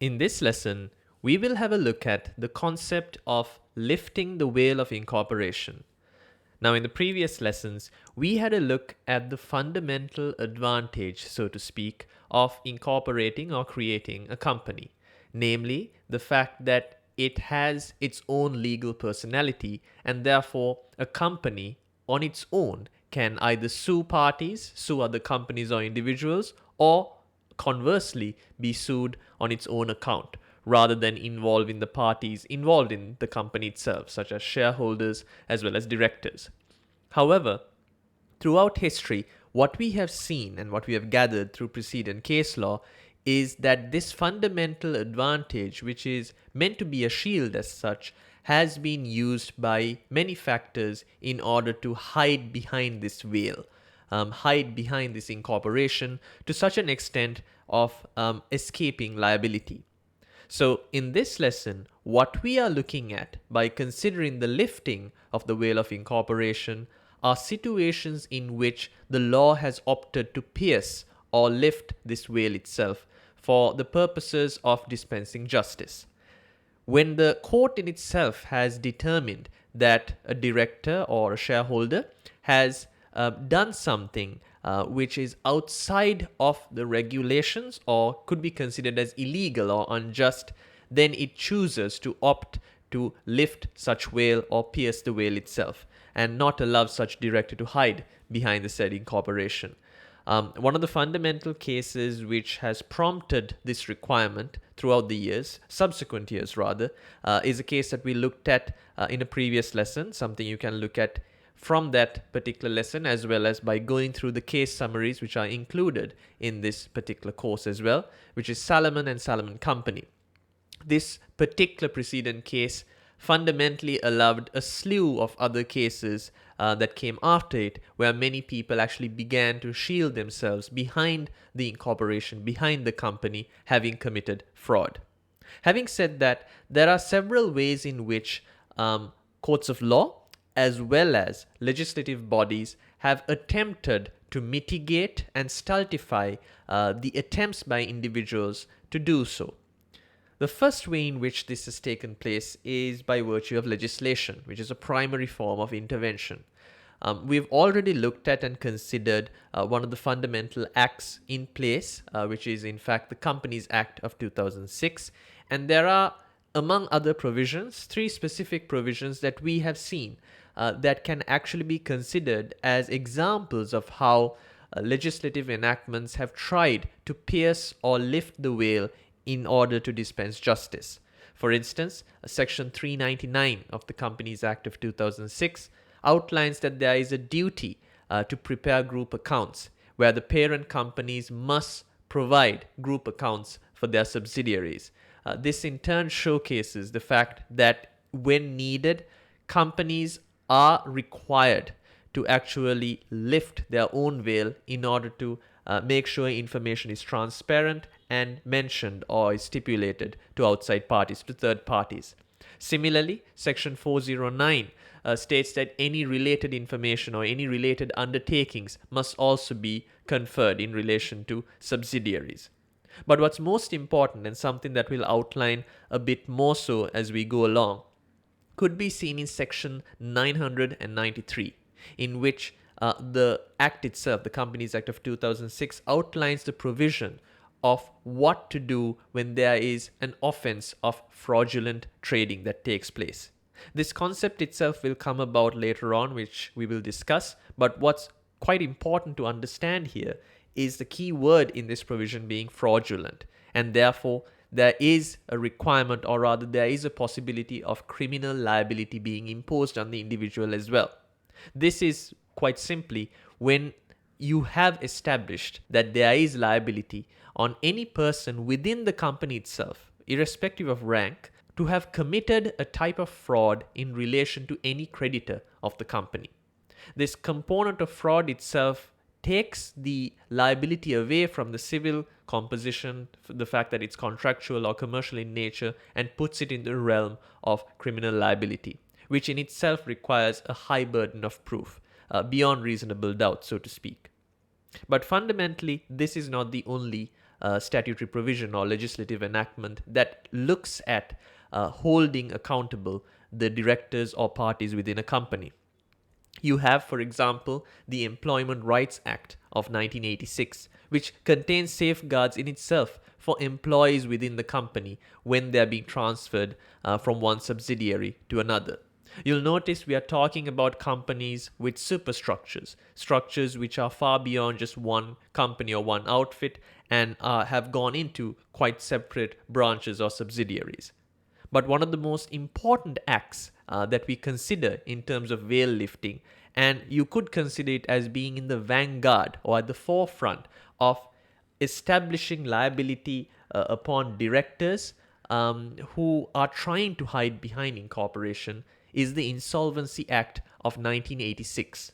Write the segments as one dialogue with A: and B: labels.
A: In this lesson, we will have a look at the concept of lifting the veil of incorporation. Now, in the previous lessons, we had a look at the fundamental advantage, so to speak, of incorporating or creating a company, namely the fact that it has its own legal personality, and therefore a company on its own can either sue parties, sue other companies or individuals, or conversely be sued on its own account rather than involving the parties involved in the company itself, such as shareholders as well as directors. However, throughout history, what we have seen and what we have gathered through precedent case law is that this fundamental advantage, which is meant to be a shield as such, has been used by many factors in order to hide behind this veil, hide behind this incorporation to such an extent of escaping liability. So in this lesson, what we are looking at by considering the lifting of the veil of incorporation are situations in which the law has opted to pierce or lift this veil itself for the purposes of dispensing justice. When the court in itself has determined that a director or a shareholder has done something which is outside of the regulations or could be considered as illegal or unjust, then it chooses to opt to lift such veil or pierce the veil itself and not allow such director to hide behind the said incorporation. One of the fundamental cases which has prompted this requirement throughout the years, subsequent years rather, is a case that we looked at in a previous lesson, something you can look at from that particular lesson as well as by going through the case summaries which are included in this particular course as well, which is Salomon and Salomon Company. This particular precedent case fundamentally allowed a slew of other cases that came after it, where many people actually began to shield themselves behind the incorporation, behind the company, having committed fraud. Having said that, there are several ways in which courts of law as well as legislative bodies have attempted to mitigate and stultify the attempts by individuals to do so. The first way in which this has taken place is by virtue of legislation, which is a primary form of intervention. We've already looked at and considered one of the fundamental acts in place, which is in fact the Companies Act of 2006. And there are, among other provisions, 3 specific provisions that we have seen that can actually be considered as examples of how legislative enactments have tried to pierce or lift the veil in order to dispense justice. For instance, Section 399 of the Companies Act of 2006 outlines that there is a duty to prepare group accounts, where the parent companies must provide group accounts for their subsidiaries. This in turn showcases the fact that when needed, companies are required to actually lift their own veil in order to make sure information is transparent and mentioned or is stipulated to outside parties, to third parties. Similarly, Section 409 states that any related information or any related undertakings must also be conferred in relation to subsidiaries. But what's most important, and something that we'll outline a bit more so as we go along, could be seen in Section 993, in which the Act itself, the Companies Act of 2006, outlines the provision of what to do when there is an offense of fraudulent trading that takes place. This concept itself will come about later on, which we will discuss, but what's quite important to understand here is the key word in this provision being fraudulent, and therefore there is a requirement, or rather there is a possibility of criminal liability being imposed on the individual as well. This is quite simply when you have established that there is liability on any person within the company itself, irrespective of rank, to have committed a type of fraud in relation to any creditor of the company. This component of fraud itself takes the liability away from the civil composition, the fact that it's contractual or commercial in nature, and puts it in the realm of criminal liability, which in itself requires a high burden of proof, beyond reasonable doubt, so to speak. But fundamentally, this is not the only statutory provision or legislative enactment that looks at holding accountable the directors or parties within a company. You have, for example, the Employment Rights Act of 1986, which contains safeguards in itself for employees within the company when they are being transferred from one subsidiary to another. You'll notice we are talking about companies with superstructures, structures which are far beyond just one company or one outfit and have gone into quite separate branches or subsidiaries. But one of the most important acts that we consider in terms of veil lifting, and you could consider it as being in the vanguard or at the forefront of establishing liability upon directors who are trying to hide behind incorporation, is the Insolvency Act of 1986.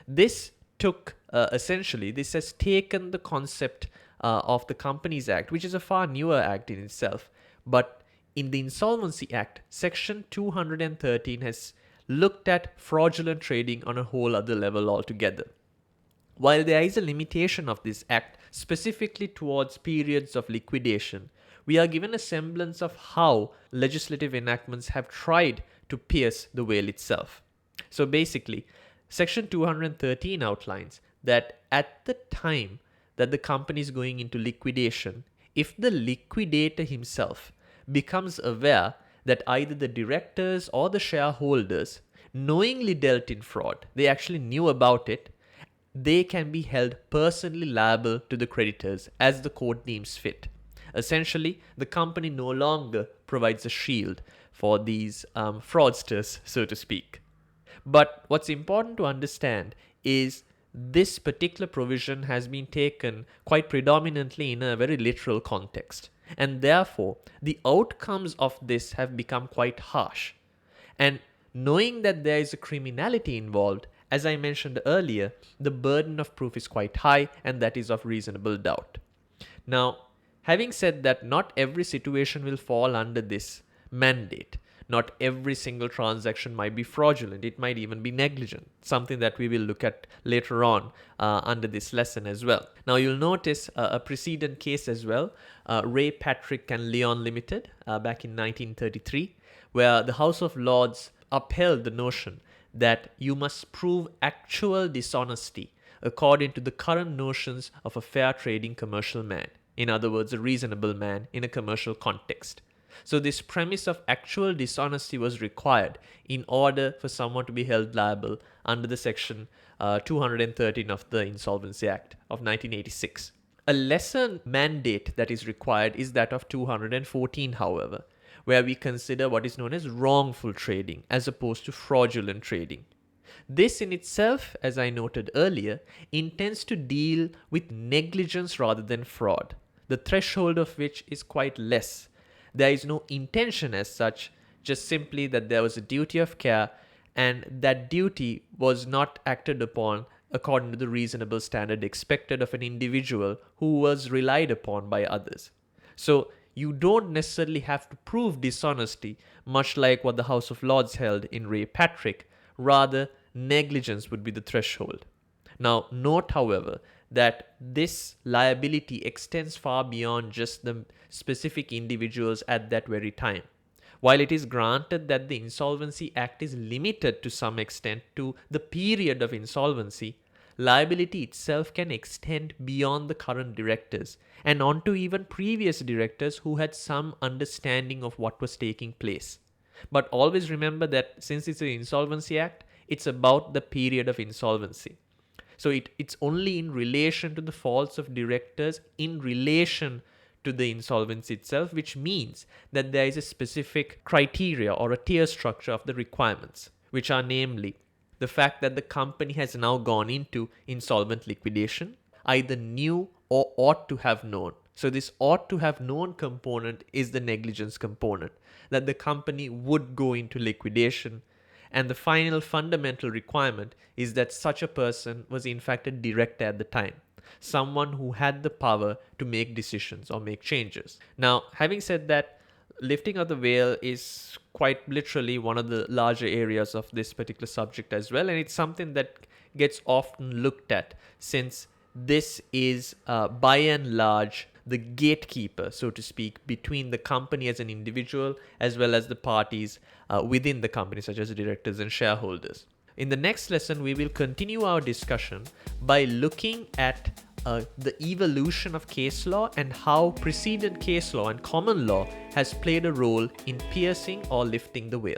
A: This this has taken the concept of the Companies Act, which is a far newer act in itself, but in the Insolvency Act, Section 213 has looked at fraudulent trading on a whole other level altogether. While there is a limitation of this act specifically towards periods of liquidation, we are given a semblance of how legislative enactments have tried to pierce the veil itself. So basically, Section 213 outlines that at the time that the company is going into liquidation, if the liquidator himself becomes aware that either the directors or the shareholders knowingly dealt in fraud, they actually knew about it, they can be held personally liable to the creditors as the court deems fit. Essentially, the company no longer provides a shield for these fraudsters, so to speak. But what's important to understand is this particular provision has been taken quite predominantly in a very literal context. And therefore, the outcomes of this have become quite harsh. And knowing that there is a criminality involved, as I mentioned earlier, the burden of proof is quite high, and that is of reasonable doubt. Now, having said that, not every situation will fall under this mandate. Not every single transaction might be fraudulent. It might even be negligent, something that we will look at later on under this lesson as well. Now, you'll notice a precedent case as well, Ray, Patrick and Leon Limited, back in 1933, where the House of Lords upheld the notion that you must prove actual dishonesty according to the current notions of a fair trading commercial man. In other words, a reasonable man in a commercial context. So this premise of actual dishonesty was required in order for someone to be held liable under the section 213 of the Insolvency Act of 1986. A lesser mandate that is required is that of 214, however, where we consider what is known as wrongful trading as opposed to fraudulent trading. This in itself, as I noted earlier, intends to deal with negligence rather than fraud, the threshold of which is quite less. There is no intention as such, just simply that there was a duty of care and that duty was not acted upon according to the reasonable standard expected of an individual who was relied upon by others. So you don't necessarily have to prove dishonesty, much like what the House of Lords held in Ray Patrick. Rather, negligence would be the threshold. Now, note, however, that this liability extends far beyond just the specific individuals at that very time. While it is granted that the Insolvency Act is limited to some extent to the period of insolvency, liability itself can extend beyond the current directors and onto even previous directors who had some understanding of what was taking place. But always remember that since it's the Insolvency Act, it's about the period of insolvency. So it's only in relation to the faults of directors in relation to the insolvency itself, which means that there is a specific criteria or a tier structure of the requirements, which are namely the fact that the company has now gone into insolvent liquidation, either knew or ought to have known. So this ought to have known component is the negligence component, that the company would go into liquidation. And the final fundamental requirement is that such a person was in fact a director at the time, someone who had the power to make decisions or make changes. Now, having said that, lifting of the veil is quite literally one of the larger areas of this particular subject as well, and it's something that gets often looked at since this is by and large the gatekeeper, so to speak, between the company as an individual as well as the parties within the company, such as directors and shareholders. In the next lesson, we will continue our discussion by looking at the evolution of case law and how precedent case law and common law has played a role in piercing or lifting the veil.